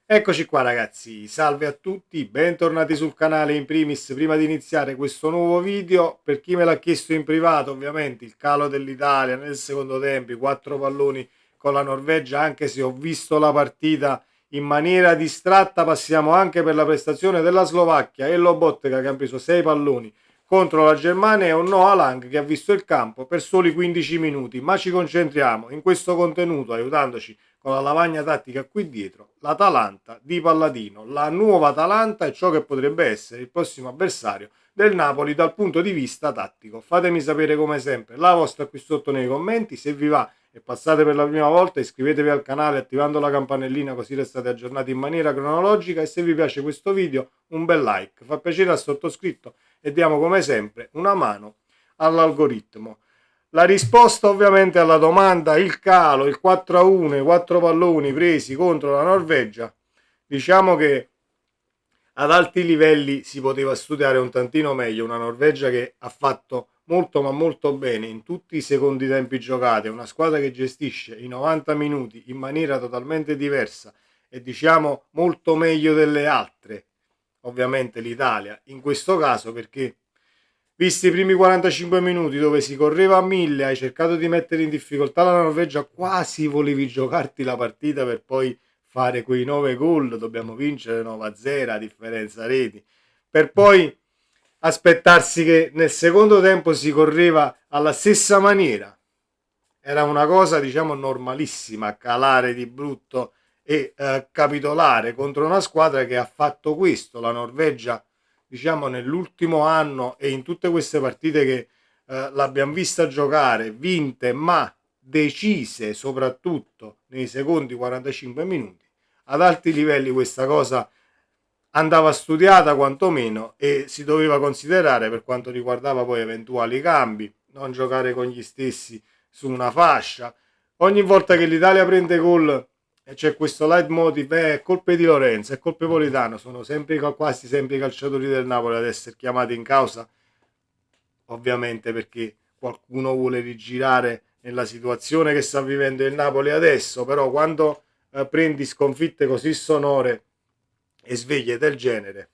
Eccoci qua ragazzi, salve a tutti, bentornati sul canale. In primis, prima di iniziare questo nuovo video, per chi me l'ha chiesto in privato, ovviamente il calo dell'Italia nel secondo tempo, i 4 palloni con la Norvegia, anche se ho visto la partita in maniera distratta, passiamo anche per la prestazione della Slovacchia e Lobotka che ha preso 6 palloni contro la Germania e un Noah Lang che ha visto il campo per soli 15 minuti, ma ci concentriamo in questo contenuto aiutandoci con la lavagna tattica qui dietro, l'Atalanta di Palladino, la nuova Atalanta e ciò che potrebbe essere il prossimo avversario del Napoli dal punto di vista tattico. Fatemi sapere come sempre la vostra qui sotto nei commenti, se vi va e passate per la prima volta iscrivetevi al canale attivando la campanellina così restate aggiornati in maniera cronologica e se vi piace questo video un bel like, fa piacere al sottoscritto e diamo come sempre una mano all'algoritmo. La risposta ovviamente alla domanda, il calo, il 4-1, i 4 palloni presi contro la Norvegia, diciamo che ad alti livelli si poteva studiare un tantino meglio una Norvegia che ha fatto molto ma molto bene in tutti i secondi tempi giocati, è una squadra che gestisce i 90 minuti in maniera totalmente diversa e diciamo molto meglio delle altre, ovviamente l'Italia in questo caso, perché visti i primi 45 minuti dove si correva a mille, hai cercato di mettere in difficoltà la Norvegia, quasi volevi giocarti la partita per poi fare quei 9 gol, dobbiamo vincere 9-0 a differenza reti, per poi aspettarsi che nel secondo tempo si correva alla stessa maniera. Era una cosa diciamo normalissima calare di brutto e capitolare contro una squadra che ha fatto questo. La Norvegia diciamo nell'ultimo anno e in tutte queste partite che l'abbiamo vista giocare, vinte ma decise soprattutto nei secondi 45 minuti, ad alti livelli questa cosa andava studiata quantomeno e si doveva considerare per quanto riguardava poi eventuali cambi, non giocare con gli stessi su una fascia. Ogni volta che l'Italia prende gol e c'è questo leitmotiv, è colpe di Lorenzo, è colpe Politano, sono sempre, quasi sempre i calciatori del Napoli ad essere chiamati in causa, ovviamente perché qualcuno vuole rigirare nella situazione che sta vivendo il Napoli adesso, però quando prendi sconfitte così sonore e sveglie del genere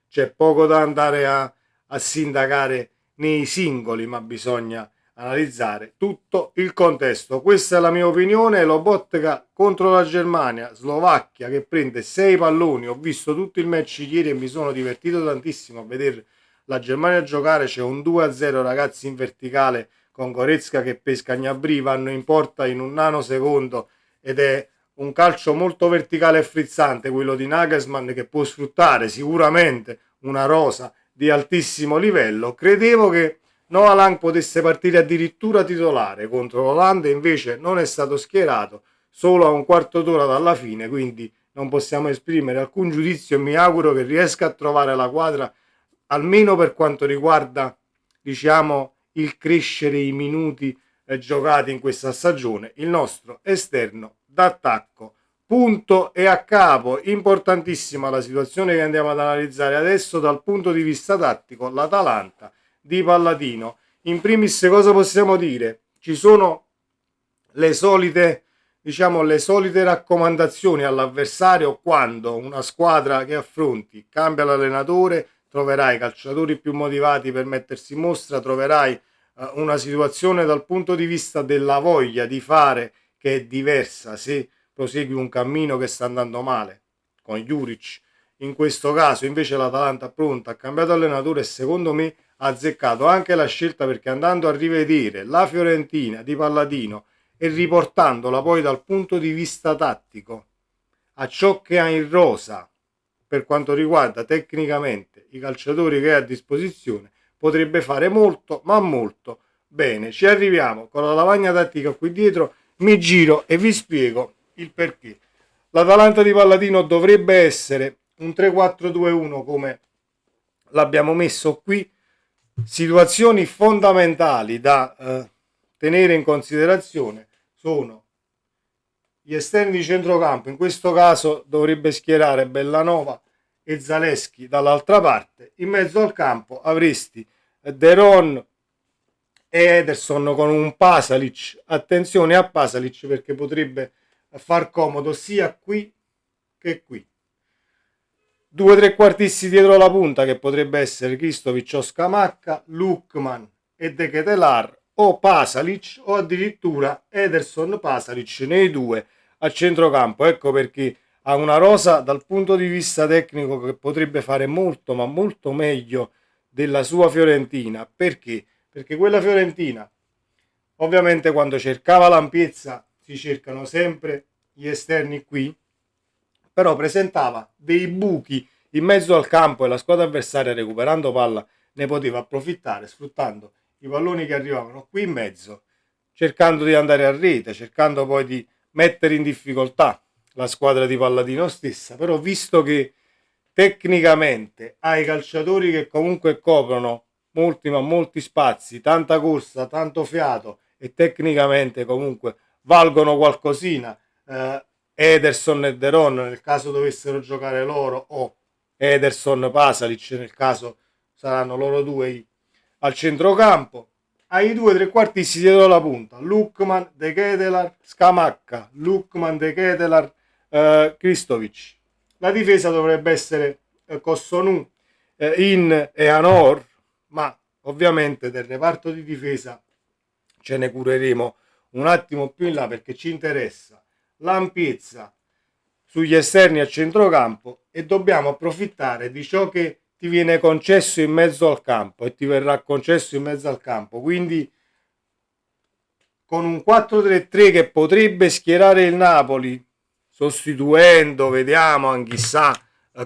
c'è poco da andare a sindacare nei singoli, ma bisogna analizzare tutto il contesto. Questa è la mia opinione. Lobotka contro la Germania, Slovacchia che prende 6 palloni. Ho visto tutto il match ieri e mi sono divertito tantissimo a vedere la Germania giocare. C'è un 2-0 ragazzi in verticale con Goretzka che pesca Gnabry, vanno in porta in un nanosecondo ed è un calcio molto verticale e frizzante quello di Nagelsmann, che può sfruttare sicuramente una rosa di altissimo livello. Credevo che Noah Lang potesse partire addirittura titolare contro l'Olanda, invece non è stato schierato solo a un quarto d'ora dalla fine, quindi non possiamo esprimere alcun giudizio e mi auguro che riesca a trovare la quadra almeno per quanto riguarda diciamo il crescere i minuti giocati in questa stagione, il nostro esterno d'attacco. Punto e a capo, importantissima la situazione che andiamo ad analizzare adesso dal punto di vista tattico, l'Atalanta di Palladino. In primis cosa possiamo dire? Ci sono le solite diciamo le solite raccomandazioni all'avversario quando una squadra che affronti cambia l'allenatore, troverai calciatori più motivati per mettersi in mostra, troverai una situazione dal punto di vista della voglia di fare che è diversa se prosegui un cammino che sta andando male con Juric. In questo caso invece l'Atalanta pronta, ha cambiato allenatore e secondo me ha azzeccato anche la scelta, perché andando a rivedere la Fiorentina di Palladino e riportandola poi dal punto di vista tattico a ciò che ha in rosa per quanto riguarda tecnicamente i calciatori che ha a disposizione, potrebbe fare molto ma molto bene. Ci arriviamo con la lavagna tattica qui dietro, mi giro e vi spiego il perché. L'Atalanta di Palladino dovrebbe essere un 3-4-2-1 come l'abbiamo messo qui. Situazioni fondamentali da tenere in considerazione sono gli esterni di centrocampo. In questo caso dovrebbe schierare Bellanova e Zaleschi dall'altra parte. In mezzo al campo avresti Deron e Ederson con un Pasalic. Attenzione a Pasalic perché potrebbe far comodo sia qui che qui. due trequartisti dietro la punta che potrebbe essere Kristovic o Scamacca, Lukman e De Ketelar o Pasalic o addirittura Ederson Pasalic nei due a centrocampo. Ecco perché ha una rosa dal punto di vista tecnico che potrebbe fare molto ma molto meglio della sua Fiorentina. Perché? Perché quella Fiorentina ovviamente quando cercava l'ampiezza si cercano sempre gli esterni qui, però presentava dei buchi in mezzo al campo e la squadra avversaria recuperando palla ne poteva approfittare sfruttando i palloni che arrivavano qui in mezzo, cercando di andare a rete, cercando poi di mettere in difficoltà la squadra di Palladino stessa. Però visto che tecnicamente ha i calciatori che comunque coprono molti ma molti spazi, tanta corsa, tanto fiato e tecnicamente comunque valgono qualcosina, Ederson e Deron nel caso dovessero giocare loro o Ederson Pasalic nel caso saranno loro due al centrocampo. Hai i due trequartisti dietro la punta, Lukman, De Ketelar, Scamacca, Lukman, De Ketelar, Kristovic. La difesa dovrebbe essere Kossonu, In e Anor, ma ovviamente del reparto di difesa ce ne cureremo un attimo più in là perché ci interessa l'ampiezza sugli esterni a centrocampo e dobbiamo approfittare di ciò che ti viene concesso in mezzo al campo e ti verrà concesso in mezzo al campo. Quindi con un 4-3-3 che potrebbe schierare il Napoli sostituendo, vediamo, anch'issa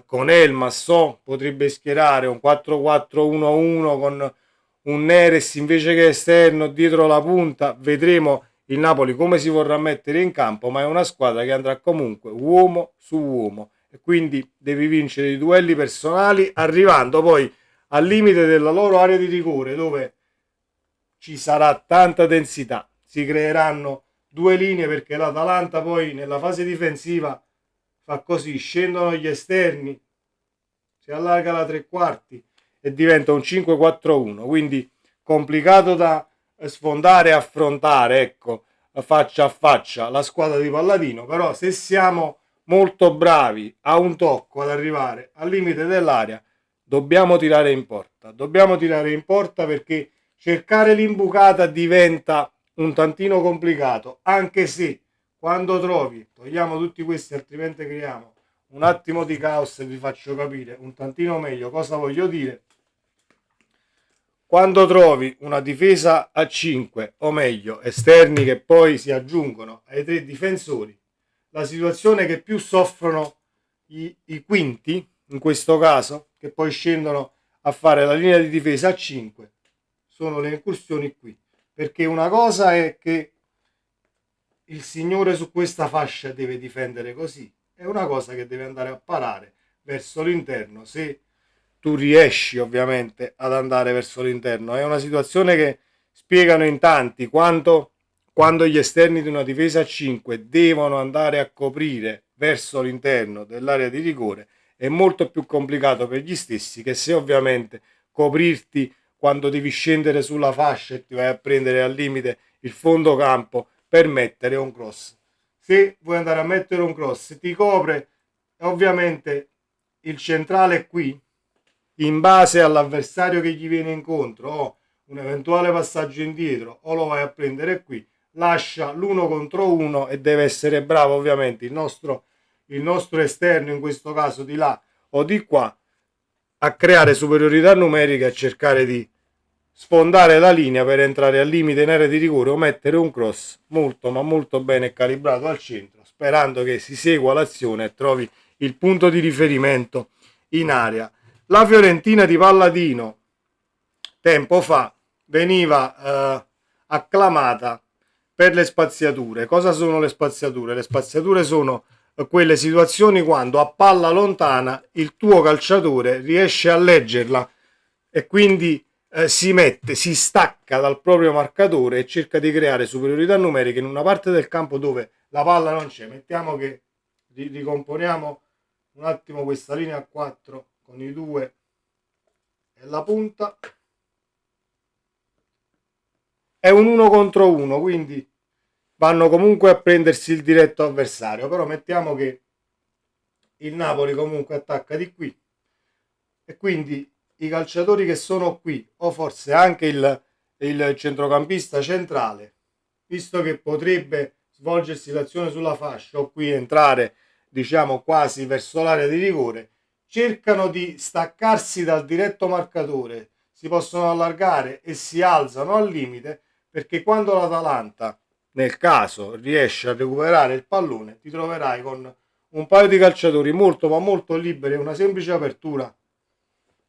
con Elmas, potrebbe schierare un 4-4-1-1 con un Neres invece che esterno dietro la punta. Vedremo il Napoli come si vorrà mettere in campo, ma è una squadra che andrà comunque uomo su uomo e quindi devi vincere i duelli personali arrivando poi al limite della loro area di rigore dove ci sarà tanta densità, si creeranno due linee perché l'Atalanta poi nella fase difensiva fa così, scendono gli esterni, si allarga la tre quarti e diventa un 5-4-1, quindi complicato da sfondare e affrontare, ecco, faccia a faccia la squadra di Palladino, però se siamo molto bravi a un tocco ad arrivare al limite dell'area dobbiamo tirare in porta perché cercare l'imbucata diventa un tantino complicato, anche se quando trovi, togliamo tutti questi altrimenti creiamo un attimo di caos e vi faccio capire un tantino meglio cosa voglio dire. Quando trovi una difesa a 5 o meglio esterni che poi si aggiungono ai tre difensori, la situazione che più soffrono i quinti in questo caso che poi scendono a fare la linea di difesa a 5 sono le incursioni qui, perché una cosa è che il signore su questa fascia deve difendere così, è una cosa che deve andare a parare verso l'interno se tu riesci ovviamente ad andare verso l'interno. È una situazione che spiegano in tanti quando gli esterni di una difesa a 5 devono andare a coprire verso l'interno dell'area di rigore è molto più complicato per gli stessi che se ovviamente coprirti quando devi scendere sulla fascia e ti vai a prendere al limite il fondo campo per mettere un cross. Se vuoi andare a mettere un cross ti copre ovviamente il centrale qui in base all'avversario che gli viene incontro o un eventuale passaggio indietro o lo vai a prendere qui, lascia l'uno contro uno e deve essere bravo ovviamente il nostro esterno in questo caso di là o di qua a creare superiorità numerica e cercare di sfondare la linea per entrare al limite in area di rigore o mettere un cross molto ma molto bene calibrato al centro sperando che si segua l'azione e trovi il punto di riferimento in area. La Fiorentina di Palladino tempo fa veniva acclamata per le spaziature. Cosa sono le spaziature? Le spaziature sono quelle situazioni quando a palla lontana il tuo calciatore riesce a leggerla e quindi si stacca dal proprio marcatore e cerca di creare superiorità numerica in una parte del campo dove la palla non c'è. Mettiamo che ricomponiamo un attimo questa linea a 4 con i due e la punta. È un 1 contro 1, quindi vanno comunque a prendersi il diretto avversario, però mettiamo che il Napoli comunque attacca di qui e quindi i calciatori che sono qui, o forse anche il centrocampista centrale, visto che potrebbe svolgersi l'azione sulla fascia o qui entrare, diciamo, quasi verso l'area di rigore, cercano di staccarsi dal diretto marcatore, si possono allargare e si alzano al limite, perché quando l'Atalanta, nel caso, riesce a recuperare il pallone, ti troverai con un paio di calciatori molto ma molto liberi e una semplice apertura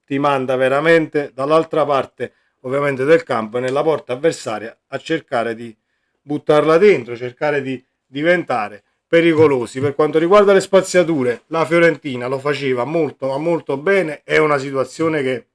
ti manda veramente dall'altra parte, ovviamente, del campo e nella porta avversaria a cercare di buttarla dentro, cercare di diventare pericolosi. Per quanto riguarda le spaziature, la Fiorentina lo faceva molto ma molto bene, è una situazione che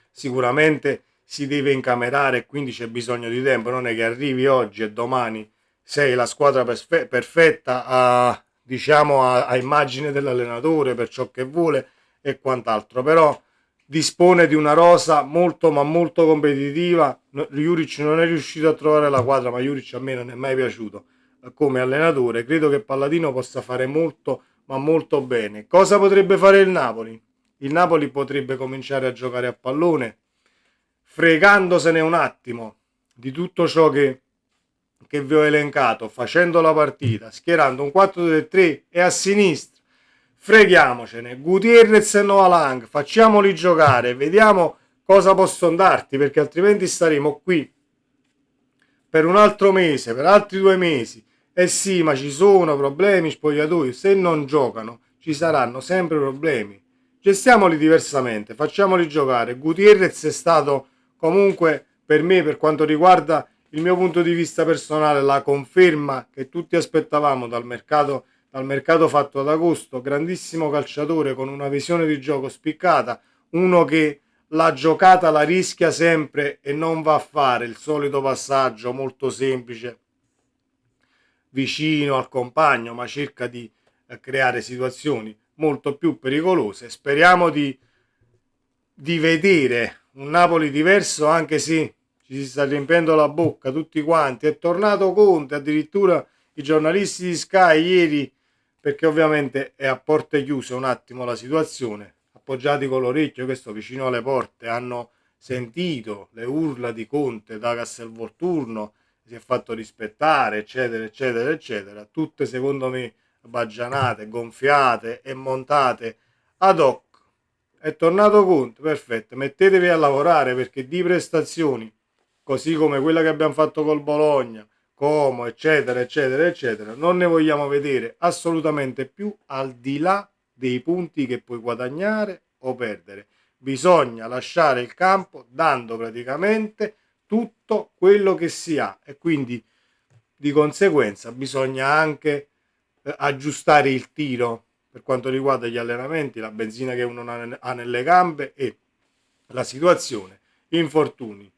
sicuramente si deve incamerare e quindi c'è bisogno di tempo, non è che arrivi oggi e domani sei la squadra perfetta a, diciamo, a immagine dell'allenatore per ciò che vuole e quant'altro, però dispone di una rosa molto ma molto competitiva. Juric non è riuscito a trovare la quadra, ma Juric a me non è mai piaciuto come allenatore. Credo che Palladino possa fare molto ma molto bene. Cosa potrebbe fare il Napoli? Il Napoli potrebbe cominciare a giocare a pallone, fregandosene un attimo di tutto ciò che vi ho elencato, facendo la partita, schierando un 4-3 e a sinistra freghiamocene Gutierrez e Noah Lang, facciamoli giocare, vediamo cosa possono darti, perché altrimenti staremo qui per un altro mese, per altri 2 mesi. Eh sì, ma ci sono problemi spogliatoi, se non giocano ci saranno sempre problemi. Gestiamoli diversamente, facciamoli giocare. Gutierrez è stato comunque per me, per quanto riguarda il mio punto di vista personale, la conferma che tutti aspettavamo dal mercato fatto ad agosto. Grandissimo calciatore con una visione di gioco spiccata, uno che la giocata la rischia sempre e non va a fare il solito passaggio molto semplice vicino al compagno, ma cerca di creare situazioni molto più pericolose. Speriamo di vedere un Napoli diverso, anche se ci si sta riempiendo la bocca tutti quanti. È tornato Conte, addirittura i giornalisti di Sky ieri, perché ovviamente è a porte chiuse un attimo la situazione, appoggiati con l'orecchio, questo vicino alle porte, hanno sentito le urla di Conte da Castelvolturno, si è fatto rispettare, eccetera, eccetera, eccetera, tutte secondo me baggianate, gonfiate e montate ad hoc. È tornato Conte, perfetto, mettetevi a lavorare, perché di prestazioni così come quella che abbiamo fatto col Bologna, Como, eccetera, eccetera, eccetera, non ne vogliamo vedere assolutamente più, al di là dei punti che puoi guadagnare o perdere. Bisogna lasciare il campo dando praticamente tutto quello che si ha, e quindi di conseguenza bisogna anche aggiustare il tiro per quanto riguarda gli allenamenti, la benzina che uno ha nelle gambe e la situazione, infortuni.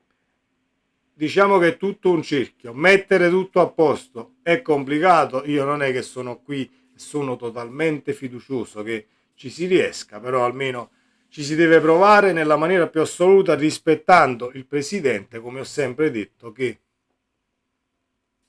Diciamo che è tutto un cerchio, mettere tutto a posto è complicato. Io non è che sono qui, sono totalmente fiducioso che ci si riesca, però almeno ci si deve provare nella maniera più assoluta, rispettando il presidente, come ho sempre detto, che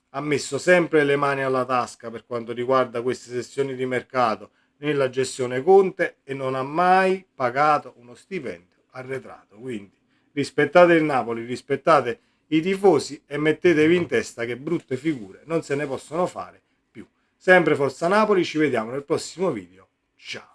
ha messo sempre le mani alla tasca per quanto riguarda queste sessioni di mercato nella gestione Conte e non ha mai pagato uno stipendio arretrato. Quindi rispettate il Napoli, rispettate i tifosi e mettetevi in testa che brutte figure non se ne possono fare più. Sempre Forza Napoli, ci vediamo nel prossimo video. Ciao.